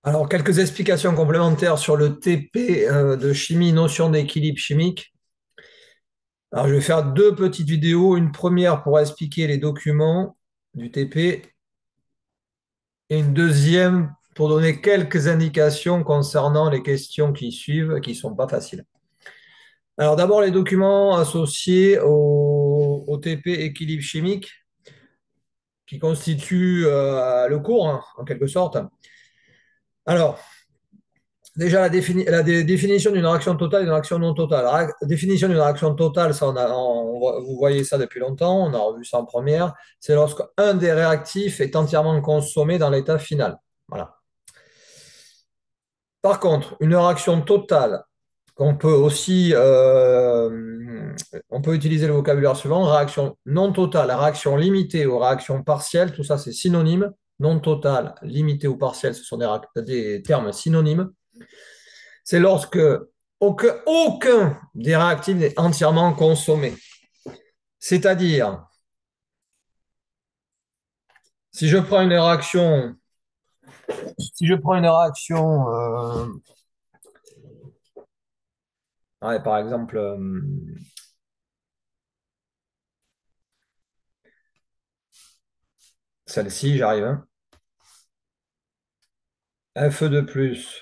Alors, quelques explications complémentaires sur le TP de chimie, notion d'équilibre chimique. Alors, je vais faire deux petites vidéos. Une première pour expliquer les documents du TP et une deuxième pour donner quelques indications concernant les questions qui suivent, qui ne sont pas faciles. Alors, d'abord, les documents associés au TP équilibre chimique qui constituent le cours, hein, en quelque sorte. Alors, déjà, la définition d'une réaction totale et d'une réaction non totale. La définition d'une réaction totale, ça, vous voyez ça depuis longtemps, on a revu ça en première. C'est lorsque un des réactifs est entièrement consommé dans l'état final. Voilà. Par contre, une réaction totale, qu'on peut aussi, on peut utiliser le vocabulaire suivant, réaction non totale, réaction limitée ou réaction partielle, tout ça c'est synonyme. Non totale, limitée ou partielle, ce sont des termes synonymes. C'est lorsque aucun des réactifs n'est entièrement consommé. C'est-à-dire, si je prends une réaction, si je prends une réaction, ouais, par exemple, celle-ci, j'arrive, hein, Fe2 plus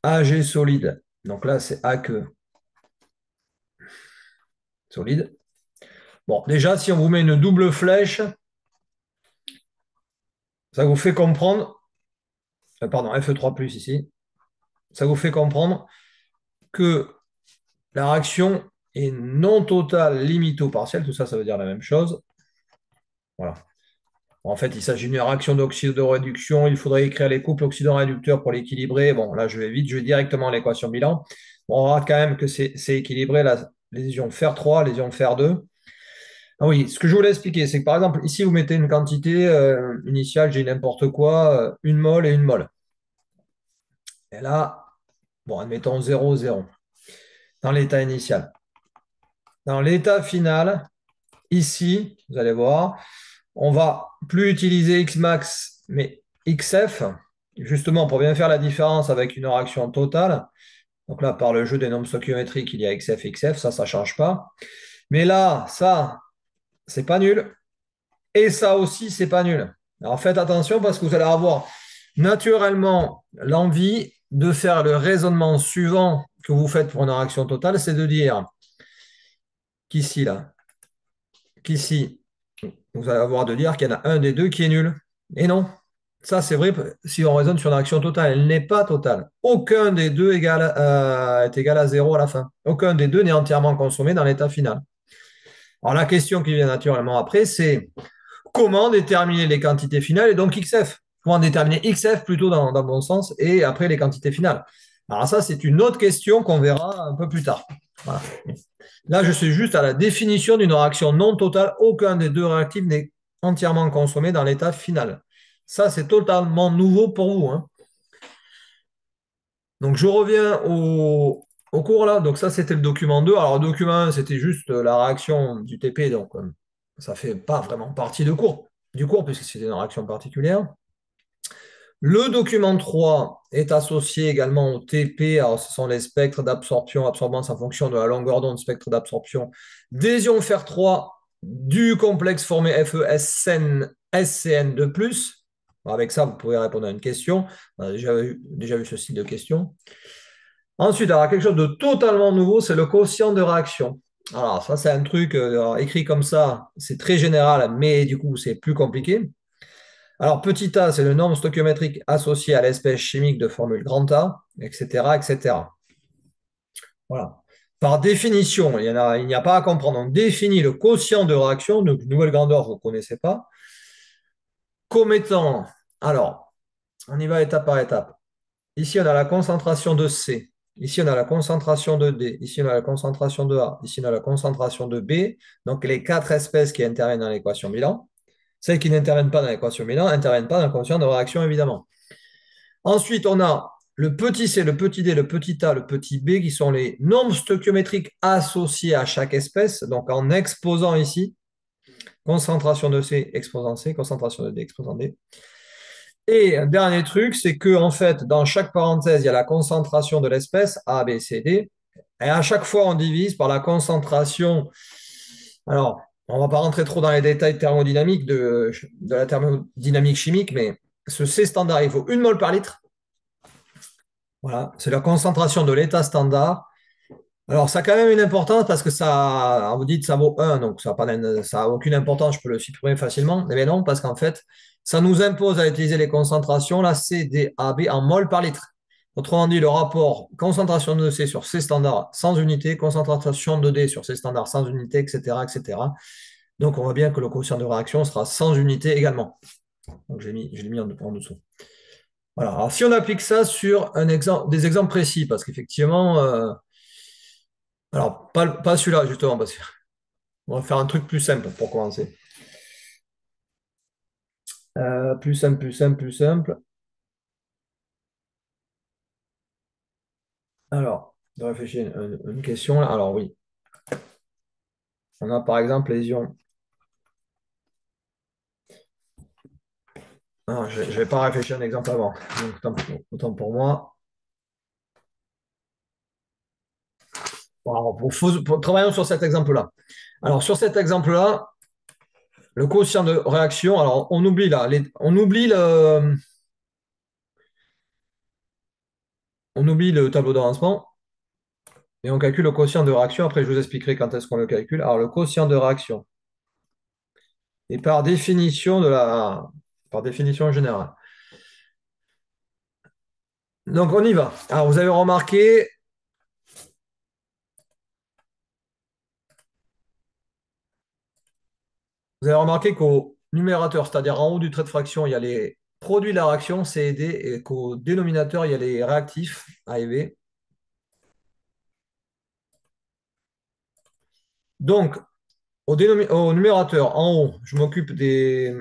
Ag solide. Donc là, c'est aqueux solide. Bon, déjà, si on vous met une double flèche, ça vous fait comprendre, pardon, Fe3 plus ici, ça vous fait comprendre que la réaction est non totale, limitée ou partielle. Tout ça, ça veut dire la même chose. Voilà. En fait, il s'agit d'une réaction d'oxydoréduction. Il faudrait écrire les couples oxydant-réducteurs pour l'équilibrer. Bon, là, je vais vite, je vais directement à l'équation bilan. Bon, on verra quand même que c'est équilibré. Les ions fer 3, les ions fer 2. Ah oui, ce que je voulais expliquer, c'est que par exemple, ici, vous mettez une quantité initiale, j'ai n'importe quoi, 1 mol et 1 mol. Et là, bon, admettons 0, 0, dans l'état initial. Dans l'état final, ici, vous allez voir, on va plus utiliser Xmax, mais XF, justement pour bien faire la différence avec une réaction totale. Donc là, par le jeu des nombres stoichiométriques, il y a XF, XF, ça ne change pas. Mais là, ça, c'est pas nul. Et ça aussi, c'est pas nul. Alors faites attention parce que vous allez avoir naturellement l'envie de faire le raisonnement suivant que vous faites pour une réaction totale, c'est de dire qu'ici, là, qu'ici, vous allez avoir de dire qu'il y en a un des deux qui est nul. Et non, ça c'est vrai si on raisonne sur une réaction totale. Elle n'est pas totale. Aucun des deux est égal à zéro à la fin. Aucun des deux n'est entièrement consommé dans l'état final. Alors la question qui vient naturellement après, c'est comment déterminer les quantités finales et donc XF. Comment déterminer XF plutôt dans le bon sens et après les quantités finales. Alors ça, c'est une autre question qu'on verra un peu plus tard. Voilà. Là, je suis juste à la définition d'une réaction non totale. Aucun des deux réactifs n'est entièrement consommé dans l'état final. Ça, c'est totalement nouveau pour vous, hein. Donc, je reviens au cours là. Donc, ça, c'était le document 2. Alors, le document 1, c'était juste la réaction du TP. Donc, ça ne fait pas vraiment partie du cours, puisque c'était une réaction particulière. Le document 3 est associé également au TP. Alors, ce sont les spectres d'absorption, absorbance en fonction de la longueur d'onde, spectre d'absorption des ions fer 3 du complexe formé FeSN, SCN2+. Avec ça, vous pouvez répondre à une question. On a déjà vu ce style de question. Ensuite, alors, quelque chose de totalement nouveau, c'est le quotient de réaction. Alors, ça, c'est un truc écrit comme ça, c'est très général, mais du coup, c'est plus compliqué. Alors, petit a, c'est le nombre stoichiométrique associé à l'espèce chimique de formule grand A, etc., etc. Voilà. Par définition, il n'y a pas à comprendre. On définit le quotient de réaction, donc nouvelle grandeur, vous ne connaissez pas, comme étant, alors, on y va étape par étape. Ici, on a la concentration de C. Ici, on a la concentration de D. Ici, on a la concentration de A. Ici, on a la concentration de B. Donc, les quatre espèces qui interviennent dans l'équation bilan. Celles qui n'interviennent pas dans l'équation bilan n'interviennent pas dans le quotient de réaction, évidemment. Ensuite, on a le petit c, le petit d, le petit a, le petit b, qui sont les nombres stoichiométriques associés à chaque espèce. Donc, en exposant ici, concentration de C, exposant C, concentration de D, exposant D. Et un dernier truc, c'est que en fait, dans chaque parenthèse, il y a la concentration de l'espèce A, B, C, D. Et à chaque fois, on divise par la concentration. Alors, on ne va pas rentrer trop dans les détails thermodynamiques de la thermodynamique chimique, mais ce C standard, il faut 1 mol par litre. Voilà, c'est la concentration de l'état standard. Alors, ça a quand même une importance parce que ça, on vous dit que ça vaut 1, donc ça a aucune importance, je peux le supprimer facilement. Mais non, parce qu'en fait, ça nous impose à utiliser les concentrations, la C, D, A, B en mol par litre. Autrement dit, le rapport concentration de C sur C standard sans unité, concentration de D sur C standard sans unité, etc., etc. Donc, on voit bien que le quotient de réaction sera sans unité également. Donc, je l'ai mis en dessous. Voilà. Alors, si on applique ça sur des exemples précis, parce qu'effectivement, alors, pas celui-là, justement, parce qu'on va faire un truc plus simple pour commencer. Plus simple, plus simple, plus simple. Alors, de réfléchir à une question là. Alors, oui. On a par exemple les ions. Ah, je ne vais pas réfléchir à un exemple avant. Donc, autant pour moi. Bon, alors, travaillons sur cet exemple-là. Alors, sur cet exemple-là, le quotient de réaction, alors on oublie là, on oublie le tableau d'avancement et on calcule le quotient de réaction. Après, je vous expliquerai quand est-ce qu'on le calcule. Alors, le quotient de réaction est par définition générale. Donc, on y va. Alors, vous avez remarqué qu'au numérateur, c'est-à-dire en haut du trait de fraction, il y a les produits de la réaction, C et D, et qu'au dénominateur, il y a les réactifs, A et B. Donc, au numérateur, en haut, je m'occupe des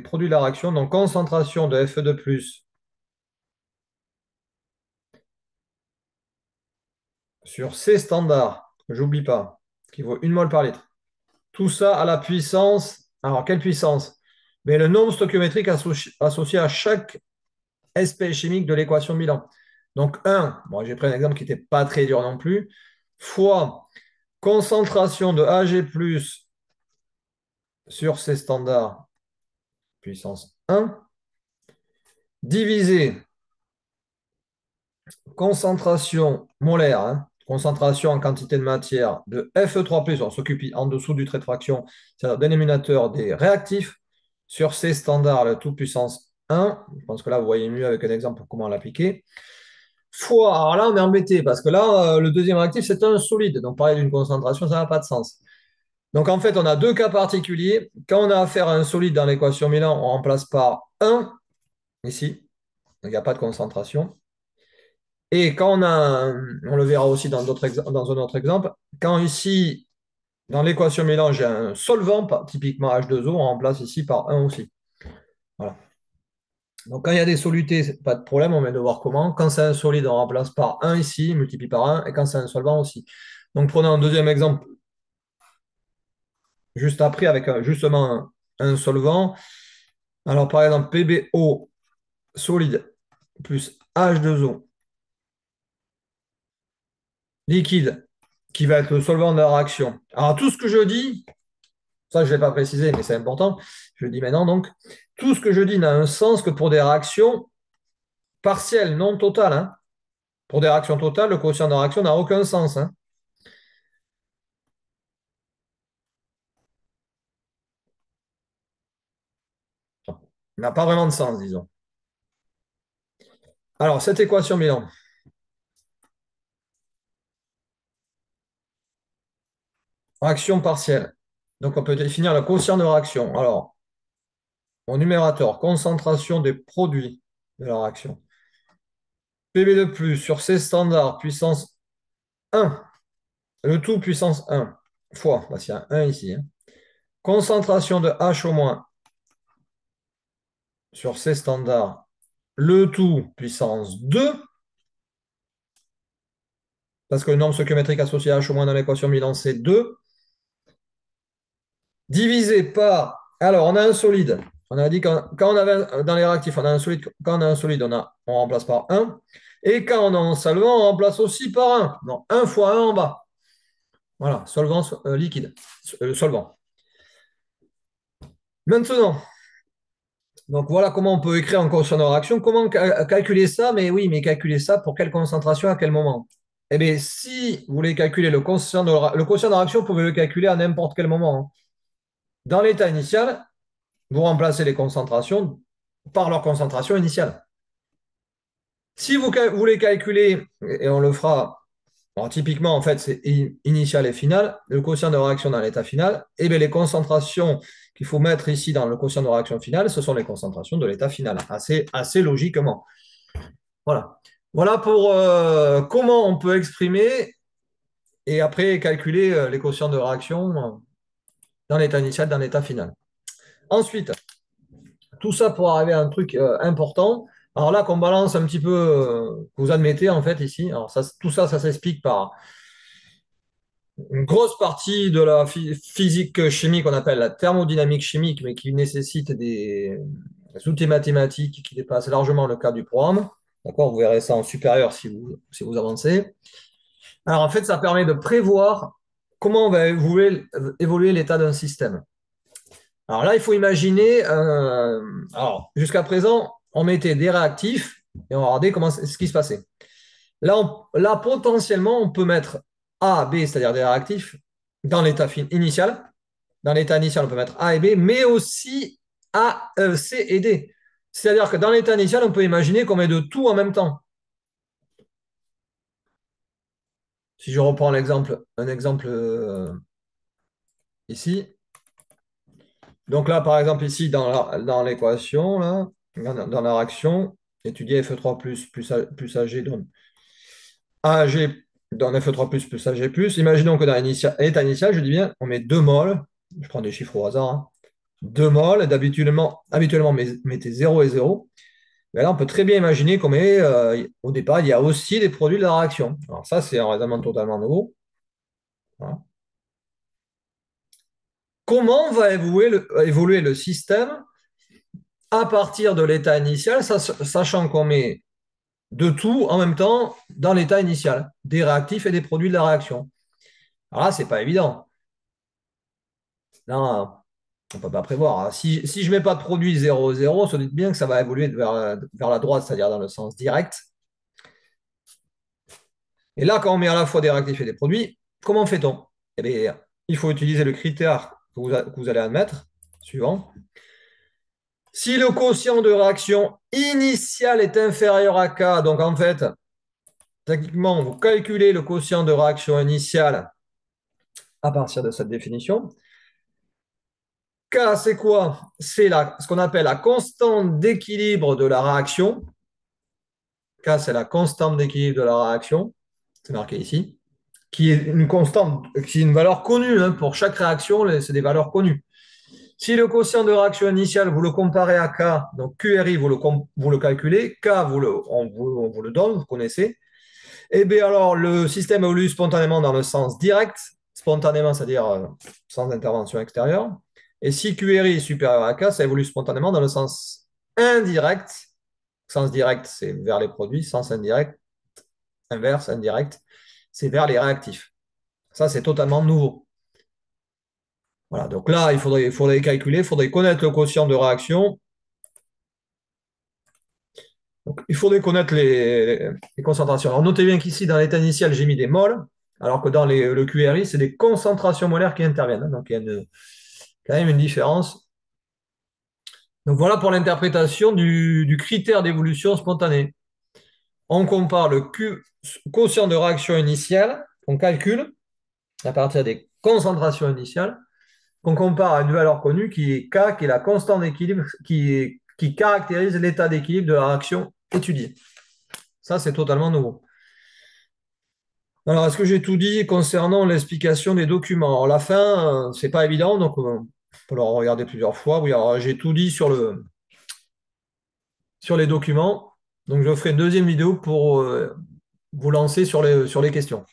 produits de la réaction. Donc, concentration de Fe2+ sur C standard, que j'oublie pas, qui vaut 1 mol par litre. Tout ça à la puissance. Alors, quelle puissance? Mais le nombre stoichiométrique associé à chaque espèce chimique de l'équation Milan. Donc 1, bon, j'ai pris un exemple qui n'était pas très dur non plus, fois concentration de Ag+ sur C standard puissance 1, divisé concentration molaire, hein, concentration en quantité de matière de Fe3+, on s'occupe en dessous du trait de fraction, c'est-à-dire dénominateur des réactifs, sur C standard, le tout puissance 1. Je pense que là, vous voyez mieux avec un exemple pour comment l'appliquer. Fois, alors là, on est embêté parce que là, le deuxième réactif, c'est un solide. Donc, parler d'une concentration, ça n'a pas de sens. Donc, en fait, on a deux cas particuliers. Quand on a affaire à un solide dans l'équation Milan, on remplace par 1 ici. Donc, il n'y a pas de concentration. Et quand on le verra aussi dans un autre exemple, quand ici, dans l'équation Milan, j'ai un solvant, typiquement H2O, on remplace ici par 1 aussi. Voilà. Donc, quand il y a des solutés, pas de problème, on vient de voir comment. Quand c'est un solide, on remplace par 1 ici, multiplie par 1, et quand c'est un solvant aussi. Donc, prenons un deuxième exemple juste après avec justement un solvant. Alors, par exemple, PbO solide plus H2O liquide, qui va être le solvant de la réaction. Alors, tout ce que je dis, ça, je ne l'ai pas précisé, mais c'est important, je le dis maintenant donc, tout ce que je dis n'a un sens que pour des réactions partielles, non totales, hein. Pour des réactions totales, le quotient de réaction n'a aucun sens, hein. Il n'a pas vraiment de sens, disons. Alors, cette équation bilan, réaction partielle. Donc, on peut définir le quotient de réaction. Alors, au numérateur, concentration des produits de la réaction. Pb2+ sur C standard puissance 1, le tout puissance 1, fois, parce qu'il y a un 1 ici, hein. Concentration de H au moins sur C standard, le tout puissance 2, parce que le nombre stoichiométrique associé à H au moins dans l'équation Milan, c'est 2, divisé par, alors on a un solide, On a dit quand on avait dans les réactifs, on a un solide, quand on a un solide, on remplace par un. Et quand on a un solvant, on remplace aussi par un. Non, un fois un en bas. Voilà, solvant liquide, solvant. Maintenant, donc voilà comment on peut écrire un quotient de réaction. Comment calculer ça? Mais oui, mais calculer ça pour quelle concentration, à quel moment? Eh bien, si vous voulez calculer le quotient de réaction, vous pouvez le calculer à n'importe quel moment, hein. Dans l'état initial, vous remplacez les concentrations par leur concentration initiale. Si vous voulez calculer, et on le fera, alors typiquement, en fait, c'est initial et final, le quotient de réaction dans l'état final, et bien les concentrations qu'il faut mettre ici dans le quotient de réaction final, ce sont les concentrations de l'état final, assez logiquement. Voilà. Voilà pour comment on peut exprimer et après calculer les quotients de réaction dans l'état initial, dans l'état final. Ensuite, tout ça pour arriver à un truc important. Alors là, qu'on balance un petit peu, que vous admettez en fait ici. Alors ça, tout ça, ça s'explique par une grosse partie de la physique chimie qu'on appelle la thermodynamique chimique, mais qui nécessite des outils mathématiques qui dépassent largement le cadre du programme. D'accord, vous verrez ça en supérieur si vous avancez. Alors en fait, ça permet de prévoir comment va évoluer l'état d'un système. Alors là, il faut imaginer, alors jusqu'à présent, on mettait des réactifs et on regardait ce qui se passait. Là, potentiellement, on peut mettre A, B, c'est-à-dire des réactifs, dans l'état initial. Dans l'état initial, on peut mettre A et B, mais aussi A, C et D. C'est-à-dire que dans l'état initial, on peut imaginer qu'on met de tout en même temps. Si je reprends un exemple ici. Donc là, par exemple, ici, dans l'équation, là, dans la réaction, étudier Fe3 plus Ag donne AG donne Fe3 plus Ag plus. Imaginons que dans l'état initial, je dis bien, on met 2 moles. Je prends des chiffres au hasard, hein. 2 moles. Habituellement, mettez 0 et 0. Mais là, on peut très bien imaginer qu'on met, au départ, il y a aussi des produits de la réaction. Alors ça, c'est un raisonnement totalement nouveau. Voilà. Comment va évoluer le système à partir de l'état initial, sachant qu'on met de tout en même temps dans l'état initial, des réactifs et des produits de la réaction. Alors là, c'est pas évident. Là, on ne peut pas prévoir. Si je ne mets pas de produit 0, 0, on se dit bien que ça va évoluer vers la droite, c'est-à-dire dans le sens direct. Et là, quand on met à la fois des réactifs et des produits, comment fait-on? Eh bien, il faut utiliser le critère que vous allez admettre, suivant. Si le quotient de réaction initiale est inférieur à K, donc en fait, techniquement, vous calculez le quotient de réaction initiale à partir de cette définition. K, c'est quoi? C'est ce qu'on appelle la constante d'équilibre de la réaction. K, c'est la constante d'équilibre de la réaction. C'est marqué ici. Qui est une constante, qui est une valeur connue, hein. Pour chaque réaction, c'est des valeurs connues. Si le quotient de réaction initiale, vous le comparez à K, donc QRI, vous le calculez, K, on vous le donne, vous connaissez. Et bien alors, le système évolue spontanément dans le sens direct, spontanément, c'est-à-dire sans intervention extérieure. Et si QRI est supérieur à K, ça évolue spontanément dans le sens indirect. Sens direct, c'est vers les produits. Sens indirect, inverse, indirect, c'est vers les réactifs. Ça, c'est totalement nouveau. Voilà, donc là, il faudrait calculer, il faudrait connaître le quotient de réaction. Donc, il faudrait connaître les concentrations. Alors, notez bien qu'ici, dans l'état initial, j'ai mis des moles, alors que dans le QRI, c'est des concentrations molaires qui interviennent. Donc, il y a quand même une différence. Donc, voilà pour l'interprétation du critère d'évolution spontanée. On compare le quotient de réaction initiale qu'on calcule à partir des concentrations initiales, qu'on compare à une valeur connue qui est K, qui est la constante d'équilibre qui caractérise l'état d'équilibre de la réaction étudiée. Ça, c'est totalement nouveau. Alors, est-ce que j'ai tout dit concernant l'explication des documents? Alors, la fin, c'est pas évident, donc on peut le regarder plusieurs fois. Oui, alors j'ai tout dit sur les documents. Donc, je ferai une deuxième vidéo pour vous lancer sur les questions.